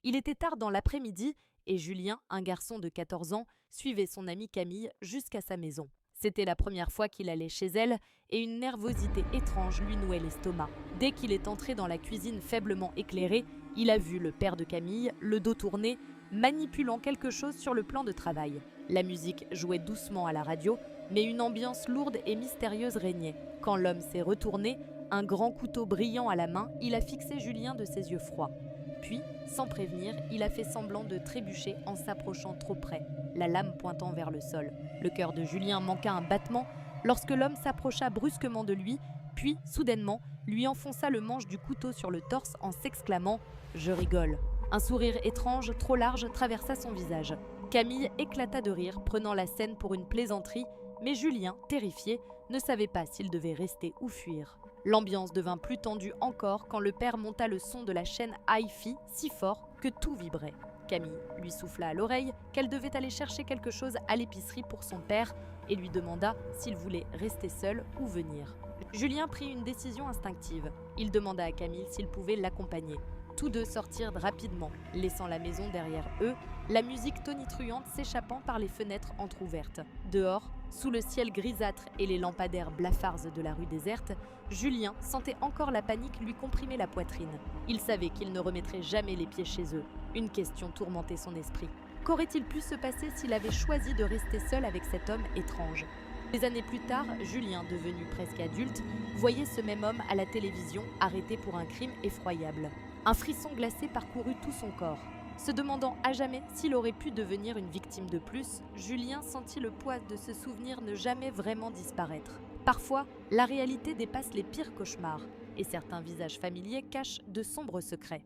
Il était tard dans l'après-midi et Julien, un garçon de 14 ans, suivait son amie Camille jusqu'à sa maison. C'était la première fois qu'il allait chez elle et une nervosité étrange lui nouait l'estomac. Dès qu'il est entré dans la cuisine faiblement éclairée, il a vu le père de Camille, le dos tourné, manipulant quelque chose sur le plan de travail. La musique jouait doucement à la radio, mais une ambiance lourde et mystérieuse régnait. Quand l'homme s'est retourné, un grand couteau brillant à la main, il a fixé Julien de ses yeux froids. Puis, sans prévenir, il a fait semblant de trébucher en s'approchant trop près, la lame pointant vers le sol. Le cœur de Julien manqua un battement lorsque l'homme s'approcha brusquement de lui, puis, soudainement, lui enfonça le manche du couteau sur le torse en s'exclamant « Je rigole ». Un sourire étrange, trop large, traversa son visage. Camille éclata de rire, prenant la scène pour une plaisanterie, mais Julien, terrifié, ne savait pas s'il devait rester ou fuir. L'ambiance devint plus tendue encore quand le père monta le son de la chaîne hi-fi si fort que tout vibrait. Camille lui souffla à l'oreille qu'elle devait aller chercher quelque chose à l'épicerie pour son père et lui demanda s'il voulait rester seul ou venir. Julien prit une décision instinctive. Il demanda à Camille s'il pouvait l'accompagner. Tous deux sortirent rapidement, laissant la maison derrière eux, la musique tonitruante s'échappant par les fenêtres entr'ouvertes. Dehors, sous le ciel grisâtre et les lampadaires blafards de la rue déserte, Julien sentait encore la panique lui comprimer la poitrine. Il savait qu'il ne remettrait jamais les pieds chez eux. Une question tourmentait son esprit. Qu'aurait-il pu se passer s'il avait choisi de rester seul avec cet homme étrange ? Des années plus tard, Julien, devenu presque adulte, voyait ce même homme à la télévision arrêté pour un crime effroyable. Un frisson glacé parcourut tout son corps. Se demandant à jamais s'il aurait pu devenir une victime de plus, Julien sentit le poids de ce souvenir ne jamais vraiment disparaître. Parfois, la réalité dépasse les pires cauchemars, et certains visages familiers cachent de sombres secrets.